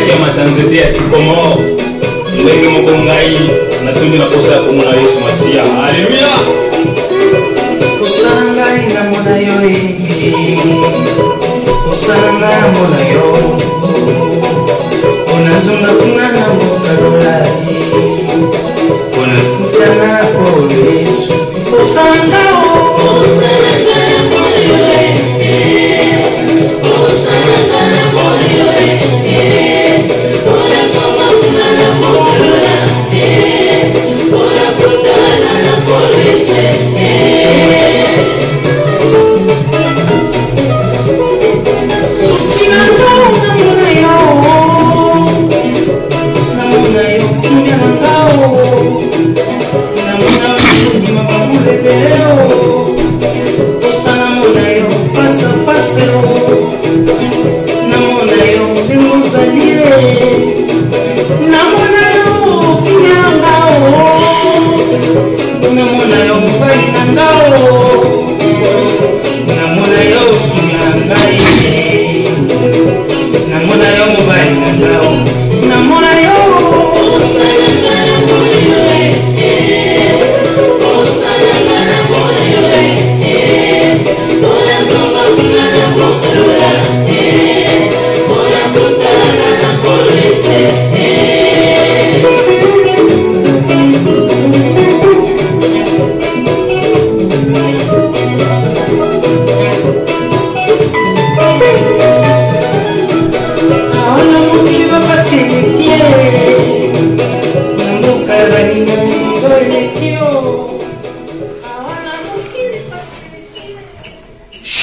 ya matanzete ya sikomo ndenge moko ngai natundi na kosa komona Yesu Masia. Haleluya. Osanga ina mona yo osanga mona yo onazonga kuna na mokalola onakutana ko Yesu osanga mona yo osanga mona yo onazonga kuna na mokalola onakutana na ko Yesu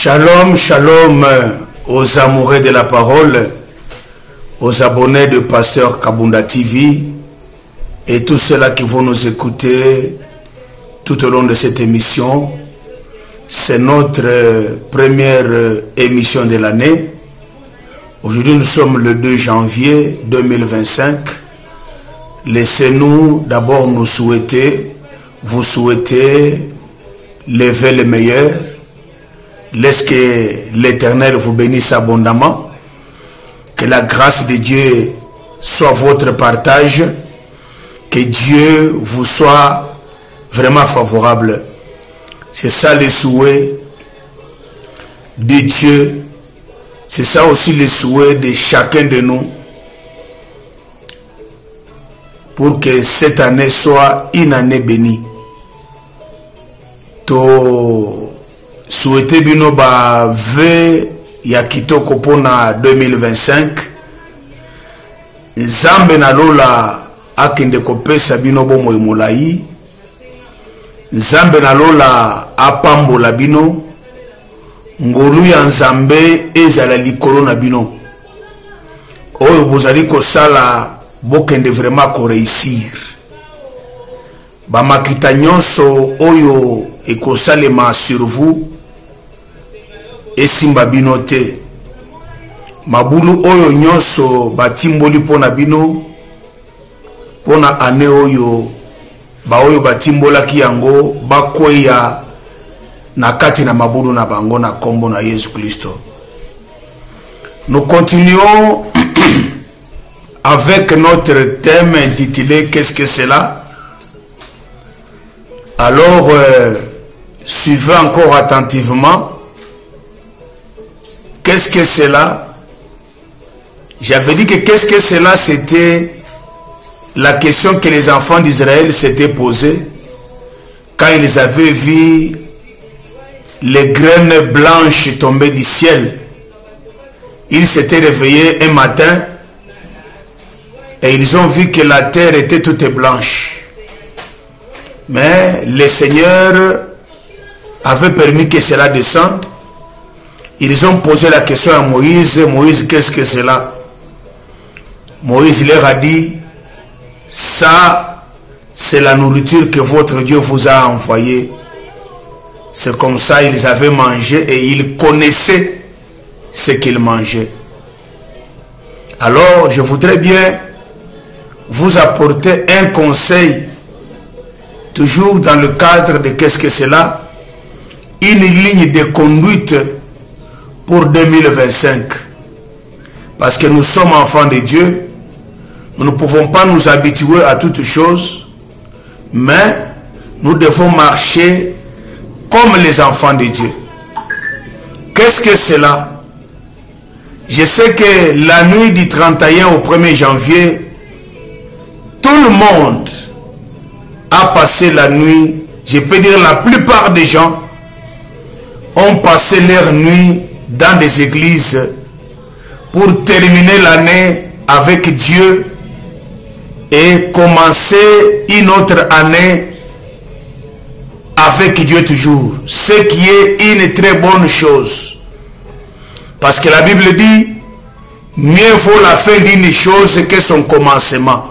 Shalom, shalom aux amoureux de la parole, aux abonnés de Pasteur Kabunda TV et tous ceux-là qui vont nous écouter tout au long de cette émission. C'est notre première émission de l'année. Aujourd'hui, nous sommes le 2 janvier 2025. Laissez-nous d'abord nous souhaiter, vous souhaiter lever le meilleur. Laisse que l'Éternel vous bénisse abondamment. Que la grâce de Dieu soit votre partage. Que Dieu vous soit vraiment favorable. C'est ça le souhait de Dieu. C'est ça aussi le souhait de chacun de nous. Pour que cette année soit une année bénie. Souhaiter bino ba ve ya kitoko pona 2025. Nzambe na lola akende kopesa bino bomo molai. Nzambe na lola apambola bino. Ngolu ya nzambe ezala likolo na bino. Oyo bozali kosala bokende vraiment ko réussir. Ba makita nyonso oyo ekosalema sur vous. Esimba bino te. Mabulu oyo nyonso batimboli pona bino pona ane oyo ba oyo batimbolaki yango bakweya na kati na mabulu na bango na kombo na Yesu Kristo. Nous continuons avec notre thème intitulé Qu'est-ce que c'est là? Alors suivez encore attentivement. Qu'est-ce que c'est là? J'avais dit que qu'est-ce que c'est là, c'était la question que les enfants d'Israël s'étaient posée quand ils avaient vu les graines blanches tomber du ciel. Ils s'étaient réveillés un matin et ils ont vu que la terre était toute blanche. Mais le Seigneur avait permis que cela descende. Ils ont posé la question à Moïse. Moïse, qu'est-ce que c'est là? Moïse leur a dit, ça, c'est la nourriture que votre Dieu vous a envoyée. C'est comme ça ils avaient mangé et ils connaissaient ce qu'ils mangeaient. Alors, je voudrais bien vous apporter un conseil, toujours dans le cadre de qu'est-ce que c'est là, une ligne de conduite pour 2025. Parce que nous sommes enfants de Dieu nous ne pouvons pas nous habituer à toutes choses, mais nous devons marcher comme les enfants de Dieu. Qu'est-ce que cela? Je sais que la nuit du 31 au 1er janvier, tout le monde a passé la nuit. Je peux dire la plupart des gens ont passé leur nuit dans des églises pour terminer l'année avec Dieu et commencer une autre année avec Dieu toujours. Ce qui est une très bonne chose. Parce que la Bible dit, mieux vaut la fin d'une chose que son commencement.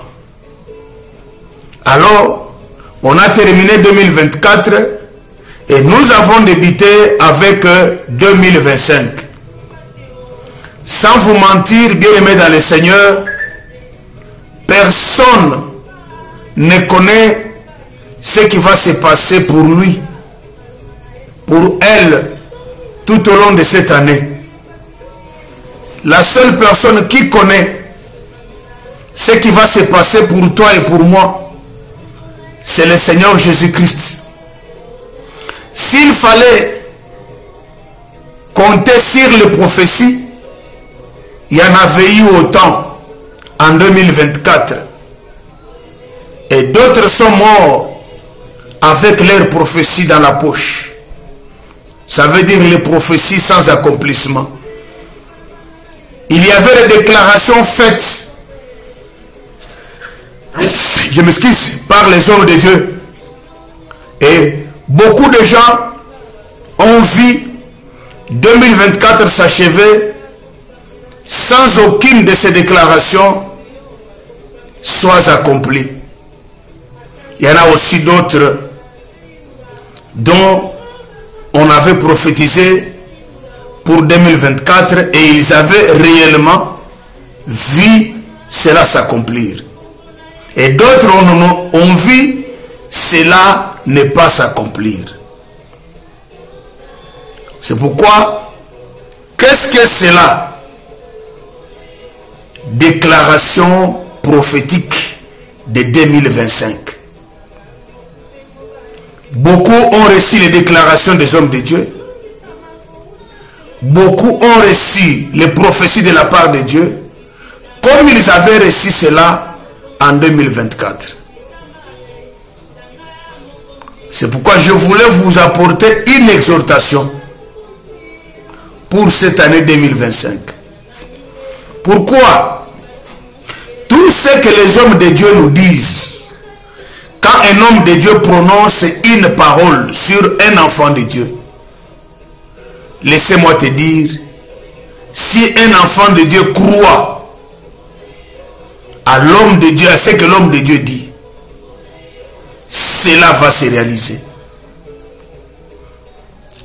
Alors, on a terminé 2024 et nous avons débuté avec 2025. Sans vous mentir, bien-aimés dans le Seigneur, personne ne connaît ce qui va se passer pour lui, pour elle, tout au long de cette année. La seule personne qui connaît ce qui va se passer pour toi et pour moi, c'est le Seigneur Jésus-Christ. S'il fallait compter sur les prophéties, il y en avait eu autant en 2024. Et d'autres sont morts avec leurs prophéties dans la poche. Ça veut dire les prophéties sans accomplissement. Il y avait des déclarations faites, je m'excuse, par les hommes de Dieu. Et beaucoup de gens ont vu 2024 s'achever sans aucune de ces déclarations soit accomplie. Il y en a aussi d'autres dont on avait prophétisé pour 2024 et ils avaient réellement vu cela s'accomplir. Et d'autres ont vu cela ne pas s'accomplir. C'est pourquoi, qu'est-ce que cela? Déclaration prophétique de 2025. Beaucoup ont reçu les déclarations des hommes de Dieu. Beaucoup ont reçu les prophéties de la part de Dieu, comme ils avaient reçu cela en 2024. C'est pourquoi je voulais vous apporter une exhortation pour cette année 2025. Pourquoi? Tout ce que les hommes de Dieu nous disent, quand un homme de Dieu prononce une parole sur un enfant de Dieu, laissez-moi te dire, si un enfant de Dieu croit à l'homme de Dieu, à ce que l'homme de Dieu dit, cela va se réaliser.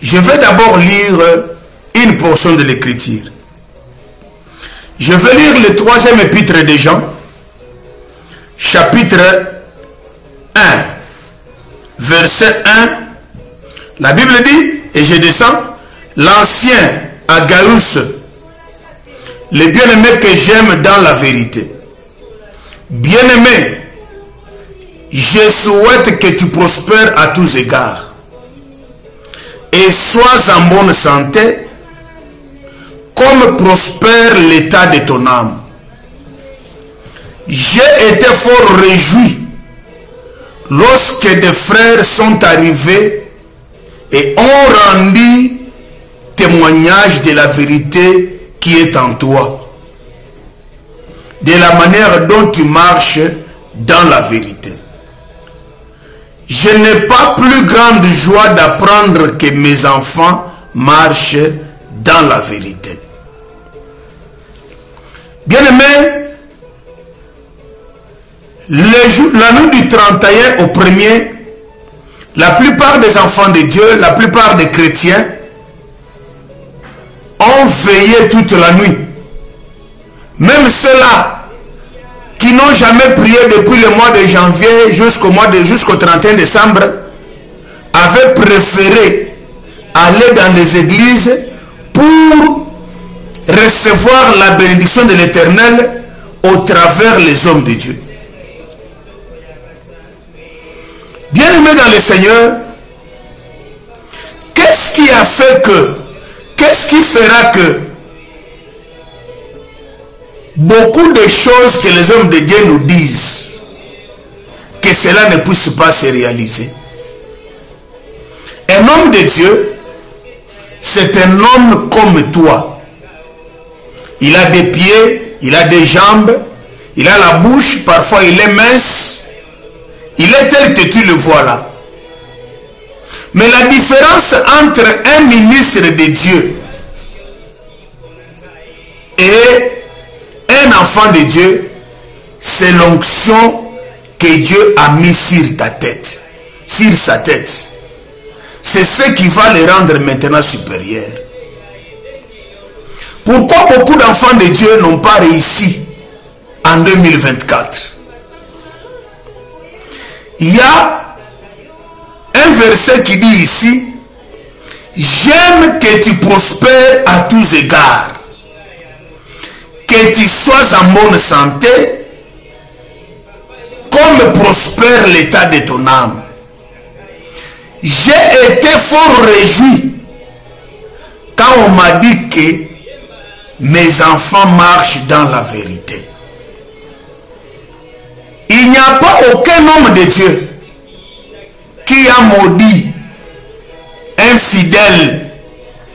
Je vais d'abord lire une portion de l'écriture. Je vais lire le 3e épître de Jean, chapitre 1, verset 1. La Bible dit, et je descends, l'ancien Agaïus, le bien-aimé que j'aime dans la vérité. Bien-aimé, je souhaite que tu prospères à tous égards et sois en bonne santé comme prospère l'état de ton âme. J'ai été fort réjoui lorsque des frères sont arrivés et ont rendu témoignage de la vérité qui est en toi, de la manière dont tu marches dans la vérité. Je n'ai pas plus grande joie d'apprendre que mes enfants marchent dans la vérité. Bien-aimés, la nuit du 31 au 1er, la plupart des enfants de Dieu, la plupart des chrétiens ont veillé toute la nuit. Même ceux-là qui n'ont jamais prié depuis le mois de janvier jusqu'au 31 décembre avaient préféré aller dans les églises pour recevoir la bénédiction de l'Éternel au travers les hommes de Dieu. Bien-aimés dans le Seigneur, qu'est-ce qui a fait que, qu'est-ce qui fera que beaucoup de choses que les hommes de Dieu nous disent, que cela ne puisse pas se réaliser? Un homme de Dieu, c'est un homme comme toi. Il a des pieds, il a des jambes, il a la bouche, parfois il est mince. Il est tel que tu le vois là. Mais la différence entre un ministre de Dieu et un enfant de Dieu, c'est l'onction que Dieu a mis sur ta tête, sur sa tête. C'est ce qui va le rendre maintenant supérieur. Pourquoi beaucoup d'enfants de Dieu n'ont pas réussi en 2024? Il y a un verset qui dit ici: j'aime que tu prospères à tous égards, que tu sois en bonne santé, comme prospère l'état de ton âme. J'ai été fort réjoui quand on m'a dit que mes enfants marchent dans la vérité. Il n'y a pas aucun homme de Dieu qui a maudit un fidèle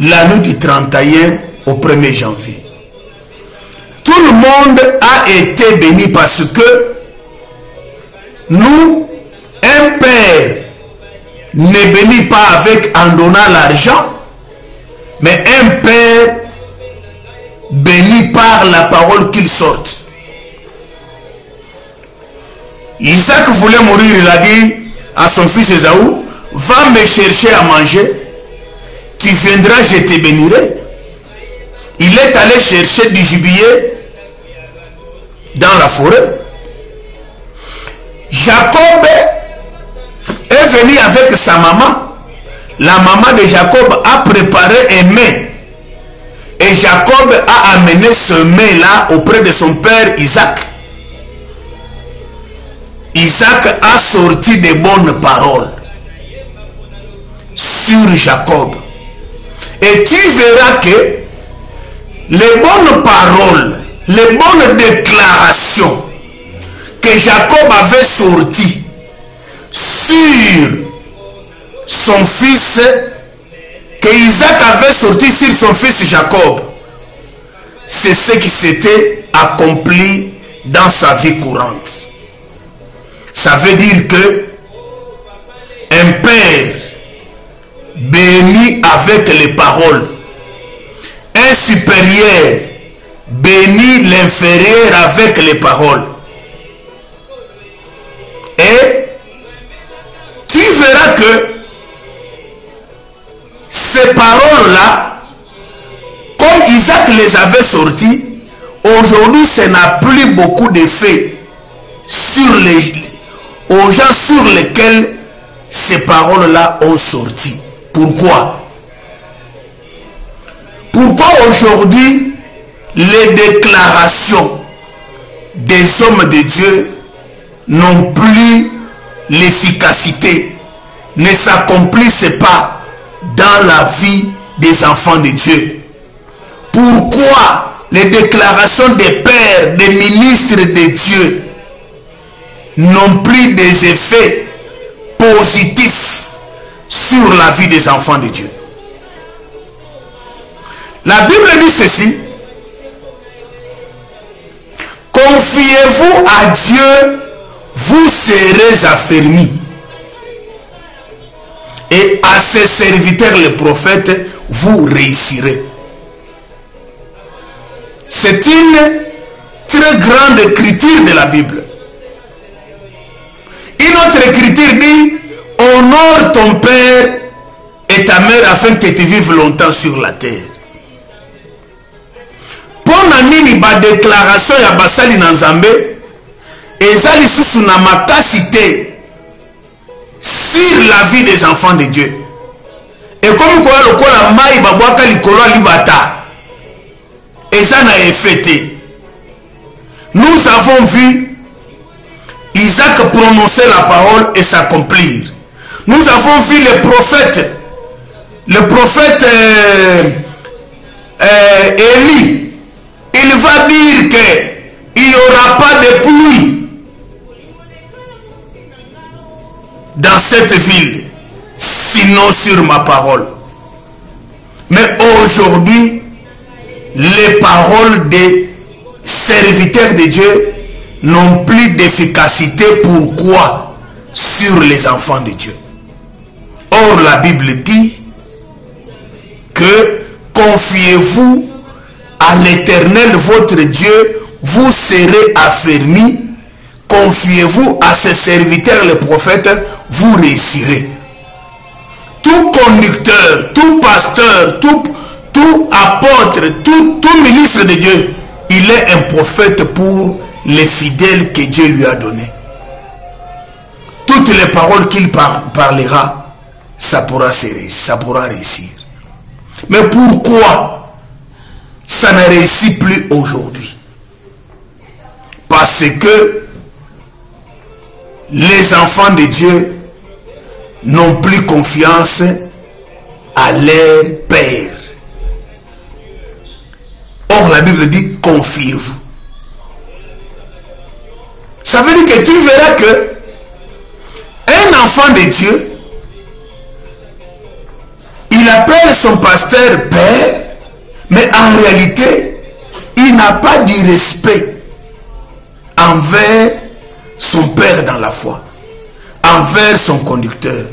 la nuit du 31 au 1er janvier. Tout le monde a été béni parce que nous, un père ne bénit pas avec en donnant l'argent, mais un père bénit par la parole qu'il sorte. Isaac voulait mourir, il a dit à son fils Esaü: va me chercher à manger, tu viendras, je te bénirai. Il est allé chercher du gibier dans la forêt. Jacob est venu avec sa maman. La maman de Jacob a préparé un mets. Et Jacob a amené ce mets-là auprès de son père Isaac. Isaac a sorti de bonnes paroles sur Jacob. Et tu verras que les bonnes paroles, les bonnes déclarations que Jacob avait sorties sur son fils, que Isaac avait sorti sur son fils Jacob, c'est ce qui s'était accompli dans sa vie courante. Ça veut dire que un père béni avec les paroles, un supérieur bénit l'inférieur avec les paroles. Et tu verras que ces paroles-là, comme Isaac les avait sorties, aujourd'hui, ça n'a plus beaucoup d'effet aux gens sur lesquels ces paroles-là ont sorti. Pourquoi? Pourquoi aujourd'hui les déclarations des hommes de Dieu n'ont plus l'efficacité, ne s'accomplissent pas dans la vie des enfants de Dieu? Pourquoi les déclarations des pères, des ministres de Dieu n'ont plus des effets positifs sur la vie des enfants de Dieu? La Bible dit ceci: confiez-vous à Dieu, vous serez affermis, et à ses serviteurs les prophètes, vous réussirez. C'est une très grande écriture de la Bible. Une autre écriture dit: honore ton père et ta mère afin que tu vives longtemps sur la terre. Pona nini ba déclaration ya basali na Nzambe ezali susu na makasité sur la vie des enfants de Dieu. Et comme quoi lokola mai babwaka likolo libata eza na effet. nous avons vu Isaac prononcer la parole et s'accomplir. Nous avons vu le prophète Élie, il va dire qu'il n'y aura pas de pluie dans cette ville, sinon sur ma parole. Mais aujourd'hui, les paroles des serviteurs de Dieu n'ont plus d'efficacité. Pourquoi? Sur les enfants de Dieu. Or, la Bible dit que confiez-vous à l'Éternel votre Dieu, vous serez affermis. Confiez-vous à ses serviteurs les prophètes, vous réussirez. Tout conducteur, tout pasteur, tout apôtre, tout ministre de Dieu, il est un prophète pour les fidèles que Dieu lui a donnés. Toutes les paroles qu'il parlera, ça pourra réussir. Mais pourquoi ça ne réussit plus aujourd'hui? Parce que les enfants de Dieu n'ont plus confiance à leur Père. Or, la Bible dit, confiez-vous. Ça veut dire que tu verras que un enfant de Dieu, il appelle son pasteur Père, mais en réalité, il n'a pas du respect envers son Père dans la foi, envers son conducteur,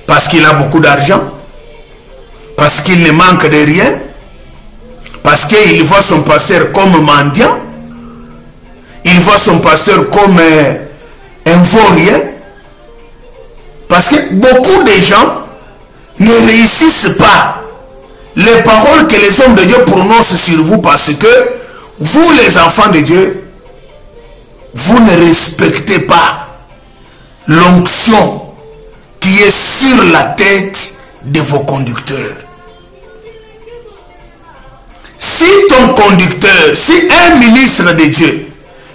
parce qu'il a beaucoup d'argent, parce qu'il ne manque de rien, parce qu'il voit son pasteur comme mendiant, il voit son pasteur comme un vaurien, parce que beaucoup de gens ne réussissent pas les paroles que les hommes de Dieu prononcent sur vous, parce que vous, les enfants de Dieu, vous ne respectez pas l'onction qui est sur la tête de vos conducteurs. Si ton conducteur, si un ministre de Dieu,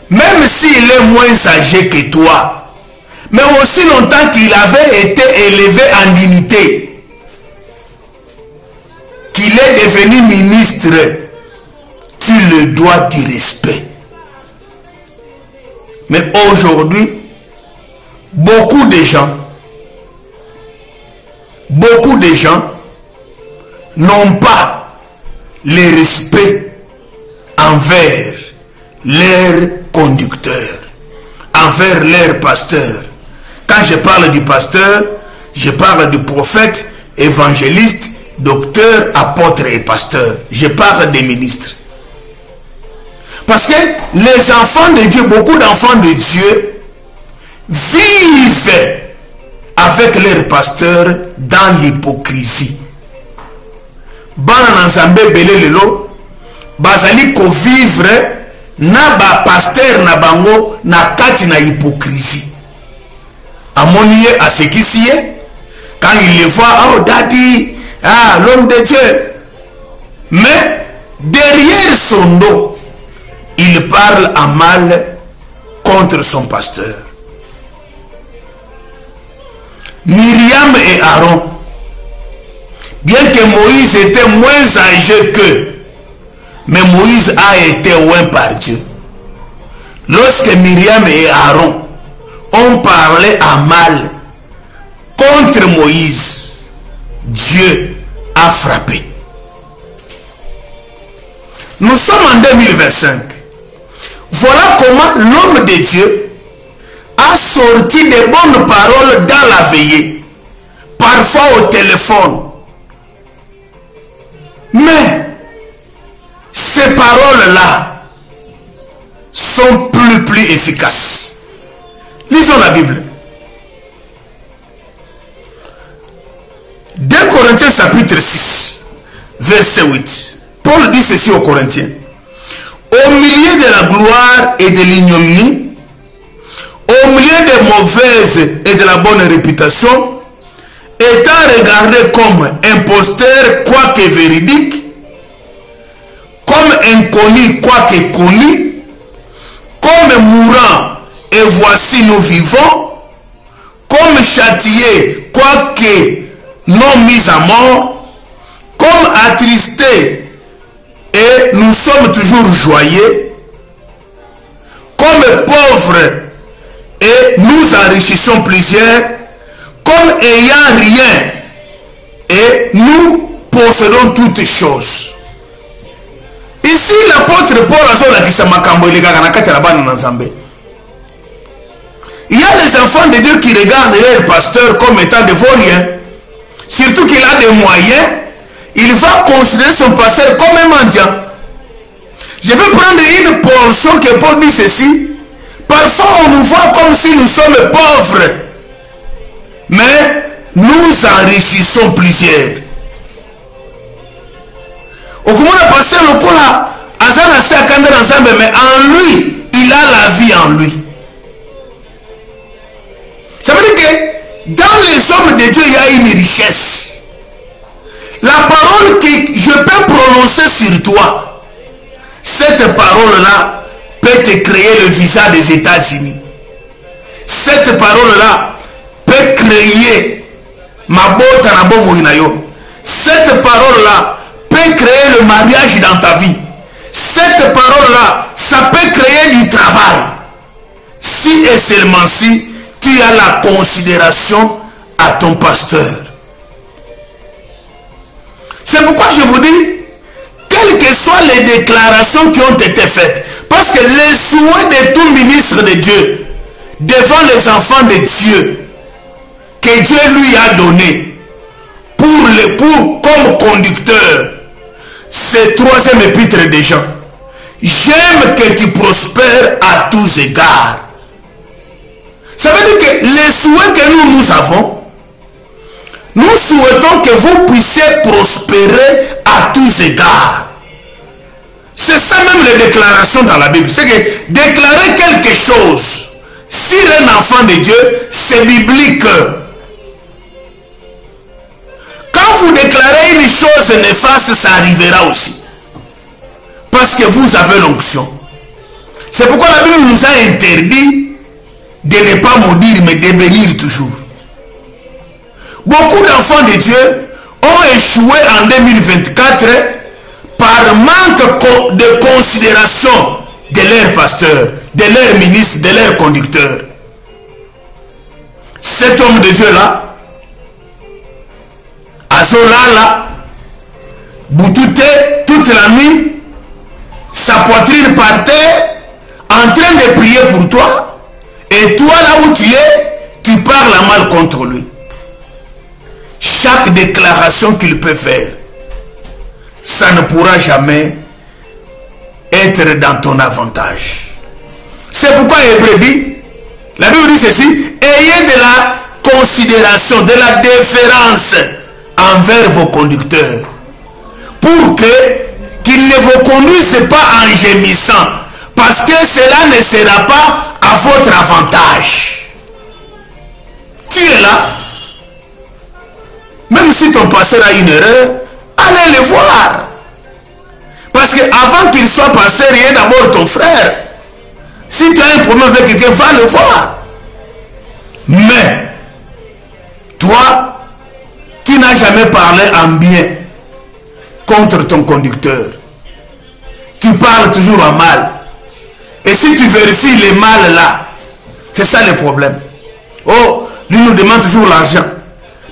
même s'il est moins âgé que toi, mais aussi longtemps qu'il avait été élevé en dignité, qu'il est devenu ministre, tu le dois du respect. Mais aujourd'hui, beaucoup de gens n'ont pas le respect envers leur conducteur, envers leur pasteur. Quand je parle du pasteur, je parle du prophète, évangéliste, docteur, apôtre et pasteur. Je parle des ministres. Parce que les enfants de Dieu, beaucoup d'enfants de Dieu, vivent avec leur pasteur dans l'hypocrisie. Bana Nzambe belé lelo, bazali ko vivre na ba pasteur na bango na kati na hypocrisie. Amoniye asekisiye, quand il le voit, oh daddy, ah l'homme de Dieu. Mais derrière son dos, il parle en mal contre son pasteur. Myriam et Aaron, bien que Moïse était moins âgé qu'eux, mais Moïse a été oint par Dieu. Lorsque Myriam et Aaron ont parlé en mal contre Moïse, Dieu a frappé. Nous sommes en 2025. Voilà comment l'homme de Dieu a sorti de bonnes paroles dans la veillée, parfois au téléphone. Mais ces paroles-là sont plus efficaces. Lisons la Bible. 2 Corinthiens chapitre 6, verset 8. Paul dit ceci aux Corinthiens. Au milieu de la gloire et de l'ignominie, au milieu des mauvaises et de la bonne réputation, étant regardé comme imposteur quoique véridique, comme inconnu quoique connu, comme mourants, et voici nous vivons, comme châtiés, quoique non mis à mort, comme attristés, et nous sommes toujours joyeux, comme pauvres, et nous enrichissons plusieurs, comme ayant rien, et nous possédons toutes choses. Ici, l'apôtre Paul il y a les enfants de Dieu qui regardent leur pasteur comme étant de vauriens. Surtout qu'il a des moyens, il va considérer son pasteur comme un mendiant. Je vais prendre une portion que Paul dit ceci. Parfois, on nous voit comme si nous sommes pauvres, mais nous enrichissons plusieurs. Mais en lui, il a la vie en lui. Ça veut dire que dans les hommes de Dieu, il y a une richesse. La parole que je peux prononcer sur toi, cette parole-là peut te créer le visa des États-Unis. Cette parole-là peut créer ma bota na bomo inayo. Cette parole-là peut créer le mariage dans ta vie. Cette parole-là, ça peut créer du travail. Si et seulement si tu as la considération à ton pasteur. C'est pourquoi je vous dis, quelles que soient les déclarations qui ont été faites, parce que les souhaits de tout ministre de Dieu devant les enfants de Dieu que Dieu lui a donné comme conducteur, c'est 3e épître de Jean. J'aime que tu prospères à tous égards. Ça veut dire que les souhaits que nous avons, nous souhaitons que vous puissiez prospérer à tous égards. C'est ça même les déclarations dans la Bible. C'est que déclarer quelque chose sur un enfant de Dieu, c'est biblique. Quand vous déclarez une chose néfaste, ça arrivera aussi. Parce que vous avez l'onction. C'est pourquoi la Bible nous a interdit de ne pas maudire, mais de bénir toujours. Beaucoup d'enfants de Dieu ont échoué en 2024 par manque de considération de leur pasteur, de leur ministre, de leur conducteur. Cet homme de Dieu-là, à Solala, Boutouté, toute la nuit, sa poitrine par terre, en train de prier pour toi, et toi là où tu es, tu parles mal contre lui. Chaque déclaration qu'il peut faire, ça ne pourra jamais être dans ton avantage. C'est pourquoi Hébreu dit, la Bible dit ceci, ayez de la considération, de la déférence envers vos conducteurs, pour qu'ils ne vous conduisent pas en gémissant, parce que cela ne sera pas à votre avantage. Tu es là, même si ton pasteur a une erreur, allez le voir. Parce qu'avant qu'il soit pasteur, il y a d'abord ton frère. Si tu as un problème avec quelqu'un, va le voir. Mais, toi, tu n'as jamais parlé en bien contre ton conducteur. Tu parles toujours en mal. Et si tu vérifies les mal là, c'est ça le problème. Oh, lui nous demande toujours l'argent.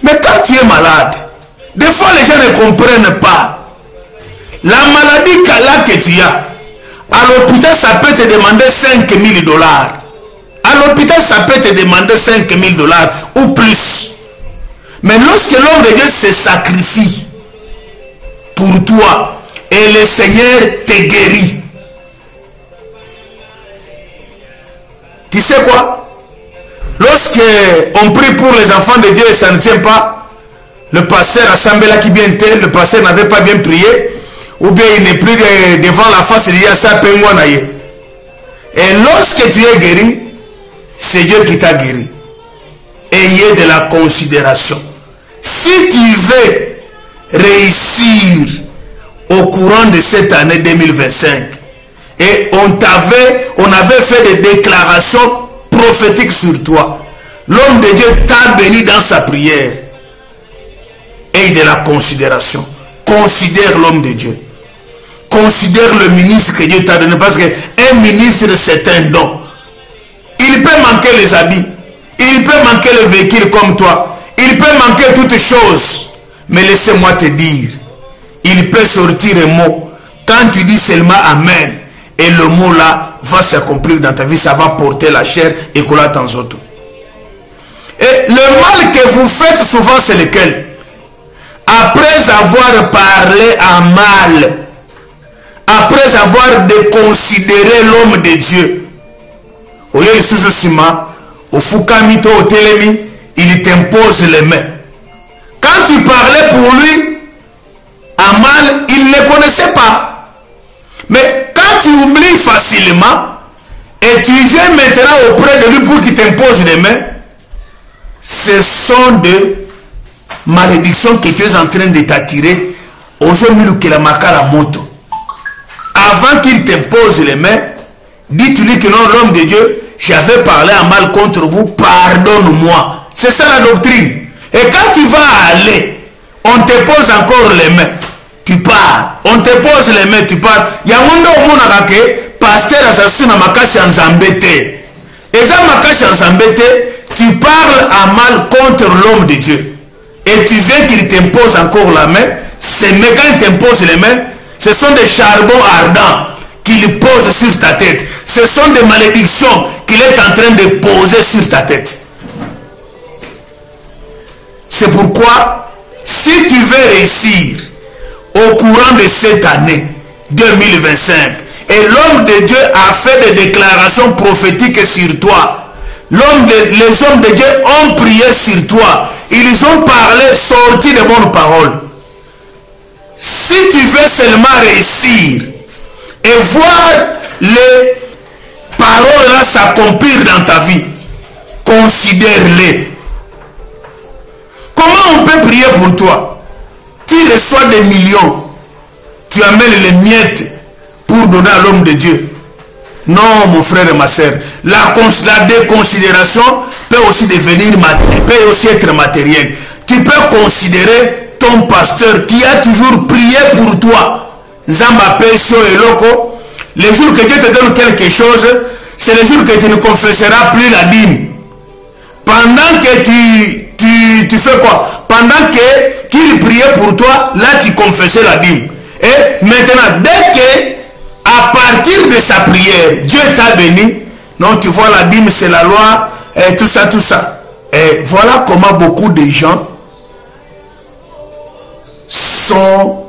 Mais quand tu es malade, des fois les gens ne comprennent pas. La maladie que tu as, à l'hôpital ça peut te demander 5 000 $. À l'hôpital ça peut te demander 5 000 $ ou plus. Mais lorsque l'homme de Dieu se sacrifie pour toi et le Seigneur te guérit, tu sais quoi? Lorsque on prie pour les enfants de Dieu et ça ne tient pas, le pasteur a semblé qui bien tel, le pasteur n'avait pas bien prié, ou bien il n'est plus devant la face, il dit à ça, paie-moi naïe. Et lorsque tu es guéri, c'est Dieu qui t'a guéri. Ayez de la considération. Si tu veux réussir au courant de cette année 2025, Et on avait fait des déclarations prophétiques sur toi. L'homme de Dieu t'a béni dans sa prière. Et de la considération. Considère l'homme de Dieu. Considère le ministre que Dieu t'a donné. Parce qu'un ministre, c'est un don. Il peut manquer les habits. Il peut manquer le véhicule comme toi. Il peut manquer toutes choses. Mais laissez-moi te dire, il peut sortir un mot. Quand tu dis seulement Amen, et le mot là va s'accomplir dans ta vie, ça va porter la chair et coller dans autres. Et le mal que vous faites souvent, c'est lequel? Après avoir parlé en mal, après avoir déconsidéré l'homme de Dieu, il t'impose les mains. Quand tu parlais pour lui en mal, il ne connaissait pas. Mais quand tu oublies facilement et tu viens maintenant auprès de lui pour qu'il t'impose les mains, ce sont des malédictions que tu es en train de t'attirer avant qu'il t'impose les mains. Dites-lui que non, l'homme de Dieu, j'avais parlé en mal contre vous, pardonne-moi. C'est ça la doctrine. Et quand tu vas aller, on te pose encore les mains, tu pars. On te pose les mains, tu pars. Yamundo omona ke pasteur asasuna makashi anzambete. Et ça makashi anzambete, tu parles en mal contre l'homme de Dieu. Et tu veux qu'il t'impose encore la main. Ces mains, quand il t'impose les mains, ce sont des charbons ardents qu'il pose sur ta tête. Ce sont des malédictions qu'il est en train de poser sur ta tête. C'est pourquoi, si tu veux réussir au courant de cette année 2025, et l'homme de Dieu a fait des déclarations prophétiques sur toi, les hommes de Dieu ont prié sur toi, ils ont parlé, sorti de bonnes paroles. Si tu veux seulement réussir et voir les paroles là s'accomplir dans ta vie, considère-les. Comment on peut prier pour toi? Tu reçois des millions, tu amènes les miettes pour donner à l'homme de Dieu. Non, mon frère et ma soeur, la déconsidération peut aussi devenir matérielle, peut aussi être matérielle. Tu peux considérer ton pasteur qui a toujours prié pour toi. Zamba Pesio et Loco, les jours que Dieu te donne quelque chose, c'est les jours que tu ne confesseras plus la dîme. Pendant que tu fais quoi? Pendant qu'il priait pour toi, là tu confessais la dîme. Et maintenant, dès que à partir de sa prière, Dieu t'a béni, non, tu vois la dîme, c'est la loi, et tout ça, tout ça. Et voilà comment beaucoup de gens sont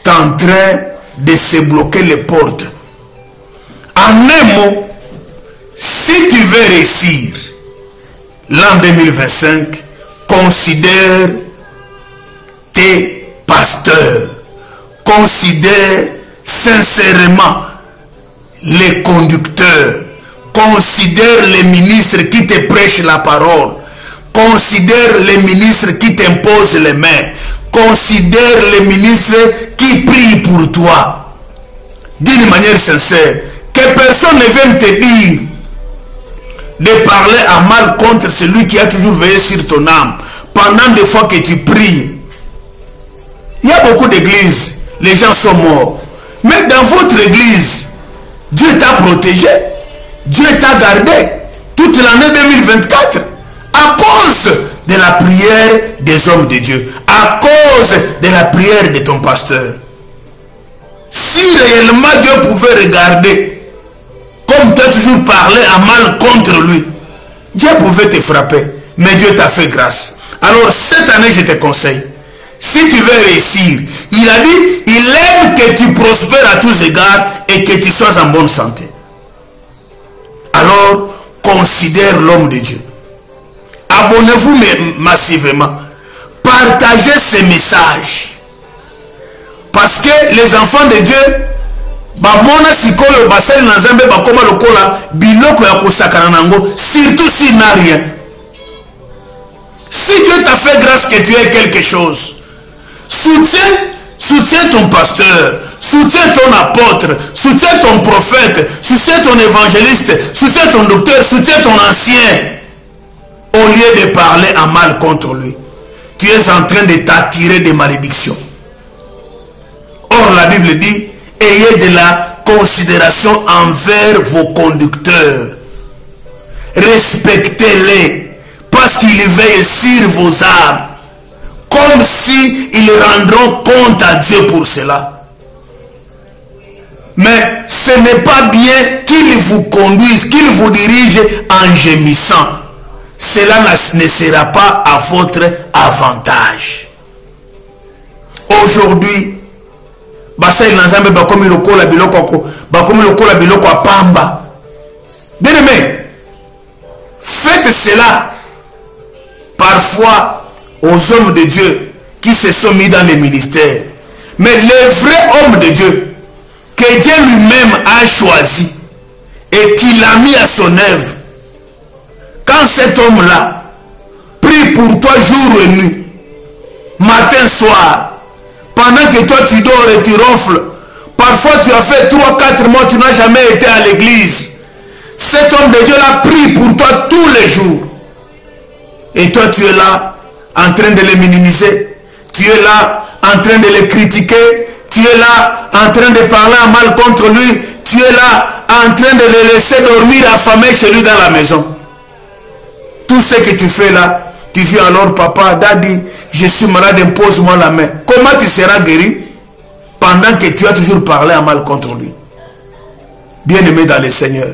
en train de se bloquer les portes. En un mot, si tu veux réussir l'an 2025, considère tes pasteurs, considère sincèrement les conducteurs, considère les ministres qui te prêchent la parole, considère les ministres qui t'imposent les mains, considère les ministres qui prient pour toi d'une manière sincère, que personne ne vienne te dire de parler à mal contre celui qui a toujours veillé sur ton âme pendant des fois que tu pries. Il y a beaucoup d'églises, les gens sont morts. Mais dans votre église, Dieu t'a protégé, Dieu t'a gardé toute l'année 2024 à cause de la prière des hommes de Dieu, à cause de la prière de ton pasteur. Si réellement Dieu pouvait regarder, comme tu as toujours parlé à mal contre lui, Dieu pouvait te frapper, mais Dieu t'a fait grâce. Alors cette année, je te conseille, si tu veux réussir, il a dit, il aime que tu prospères à tous égards et que tu sois en bonne santé. Alors, considère l'homme de Dieu. Abonnez-vous massivement. Partagez ces messages. Parce que les enfants de Dieu, surtout s'il n'a rien. Si Dieu t'a fait grâce que tu aies quelque chose, soutiens ton pasteur, soutiens ton apôtre, soutiens ton prophète, soutiens ton évangéliste, soutiens ton docteur, soutiens ton ancien. Au lieu de parler en mal contre lui, tu es en train de t'attirer des malédictions. Or, la Bible dit, ayez de la considération envers vos conducteurs. Respectez-les, parce qu'ils veillent sur vos âmes, comme si ils rendront compte à Dieu pour cela. Mais ce n'est pas bien qu'ils vous conduisent, qu'ils vous dirigent en gémissant. Cela ne sera pas à votre avantage. Aujourd'hui, bien aimé, faites cela parfois aux hommes de Dieu qui se sont mis dans les ministères. Mais les vrais hommes de Dieu que Dieu lui-même a choisi et qu'il a mis à son œuvre, quand cet homme-là prie pour toi jour et nuit, matin, soir, pendant que toi tu dors et tu ronfles, parfois tu as fait 3-4 mois, tu n'as jamais été à l'église. Cet homme de Dieu-là prie pour toi tous les jours. Et toi tu es là en train de les minimiser. Tu es là en train de les critiquer. Tu es là en train de parler en mal contre lui. Tu es là en train de le laisser dormir affamé chez lui dans la maison. Tout ce que tu fais là, tu viens alors, papa, daddy, je suis malade, impose-moi la main. Comment tu seras guéri pendant que tu as toujours parlé en mal contre lui? Bien-aimé dans le Seigneur,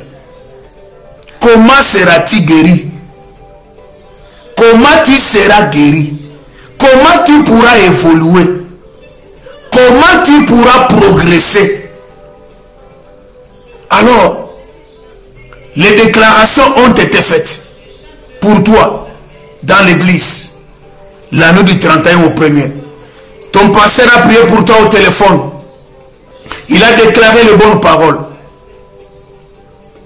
comment seras-tu guéri? Comment tu seras guéri? Comment tu pourras évoluer? Comment tu pourras progresser? Alors, les déclarations ont été faites pour toi dans l'église la nuit du 31 au 1er. Ton pasteur a prié pour toi au téléphone. Il a déclaré les bonnes paroles.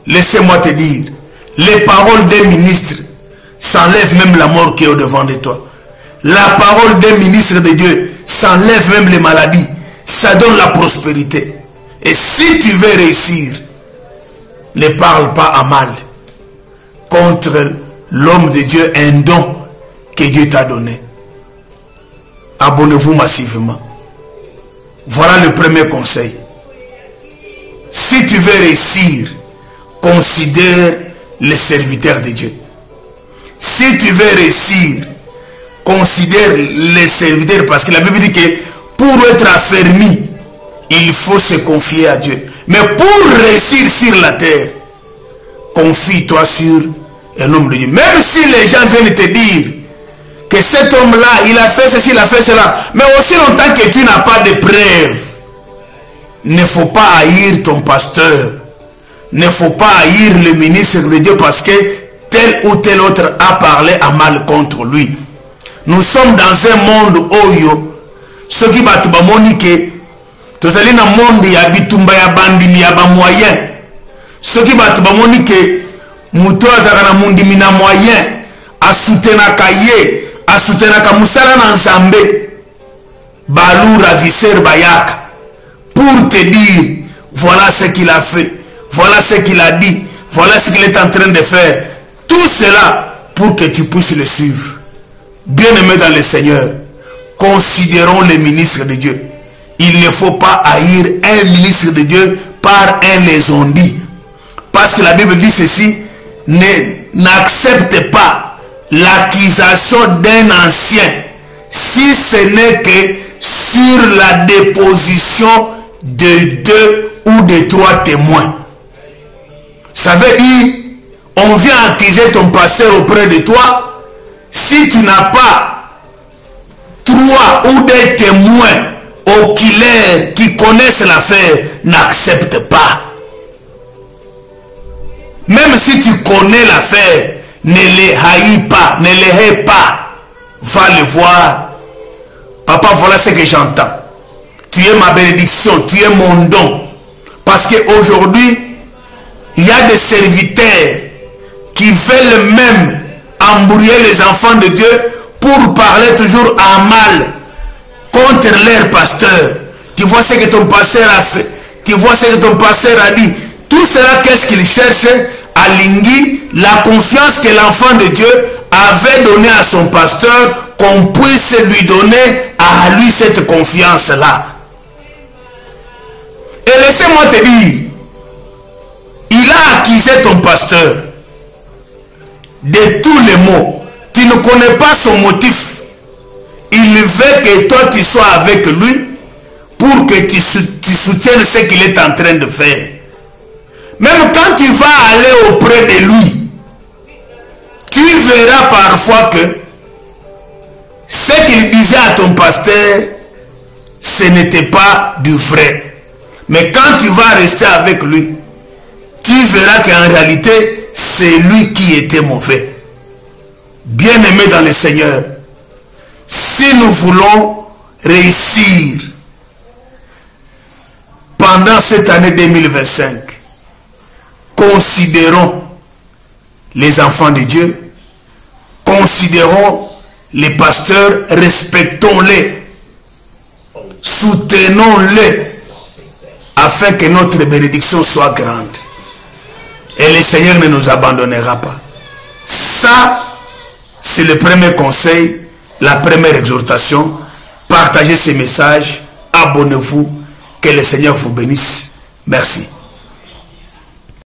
Laissez-moi te dire, les paroles des ministres s'enlèvent même la mort qui est au-devant de toi. La parole des ministres de Dieu s'enlève même les maladies. Ça donne la prospérité. Et si tu veux réussir, ne parle pas à mal contre l'homme de Dieu, un don que Dieu t'a donné. Abonnez-vous massivement. Voilà le premier conseil. Si tu veux réussir, considère les serviteurs de Dieu. Si tu veux réussir, considère les serviteurs, parce que la Bible dit que pour être affermi, il faut se confier à Dieu. Mais pour réussir sur la terre, confie-toi sur un homme de Dieu. Même si les gens viennent te dire que cet homme-là, il a fait ceci, il a fait cela, mais aussi longtemps que tu n'as pas de preuves, il ne faut pas haïr ton pasteur, il ne faut pas haïr le ministre de Dieu parce que tel ou tel autre a parlé à mal contre lui. Nous sommes dans un monde oyo, ce qui va te moniquer, tu es dans un monde ya bitumba ya bandimi ya ba moyen, ce qui va te moniquer, muto azaka na mundimi na moyen, a soutenaka ye, a soutenaka musala na nzambe, balou ravisseur bayaka, pour te dire, voilà ce qu'il a fait, voilà ce qu'il a dit, voilà ce qu'il est en train de faire. Tout cela pour que tu puisses le suivre. Bien-aimés dans le Seigneur, considérons les ministres de Dieu. Il ne faut pas haïr un ministre de Dieu par un les ont dit. Parce que la Bible dit ceci, n'accepte pas l'accusation d'un ancien si ce n'est que sur la déposition de 2 ou de 3 témoins. Ça veut dire, on vient accuser ton pasteur auprès de toi. Si tu n'as pas 3 ou des témoins oculaires qui connaissent l'affaire, n'accepte pas. Même si tu connais l'affaire, ne les haïs pas, ne les hais pas. Va le voir. Papa, voilà ce que j'entends. Tu es ma bénédiction, tu es mon don. Parce qu'aujourd'hui, il y a des serviteurs qui veulent même embrouiller les enfants de Dieu pour parler toujours en mal contre leur pasteur. tu vois ce que ton pasteur a fait, tu vois ce que ton pasteur a dit. Tout cela, qu'est-ce qu'il cherche? À Lingui, la confiance que l'enfant de Dieu avait donnée à son pasteur, qu'on puisse lui donner à lui cette confiance-là. Et laissez-moi te dire, il a accusé ton pasteur de tous les maux. Tu ne connais pas son motif. Il veut que toi tu sois avec lui pour que tu soutiennes ce qu'il est en train de faire. Même quand tu vas aller auprès de lui, tu verras parfois que ce qu'il disait à ton pasteur, ce n'était pas du vrai. Mais quand tu vas rester avec lui, tu verras qu'en réalité, c'est lui qui était mauvais. Bien-aimés dans le Seigneur, si nous voulons réussir pendant cette année 2025, considérons les enfants de Dieu, considérons les pasteurs, respectons-les, soutenons-les, afin que notre bénédiction soit grande. Et le Seigneur ne nous abandonnera pas. Ça, c'est le premier conseil, la première exhortation. Partagez ces messages, abonnez-vous, que le Seigneur vous bénisse. Merci.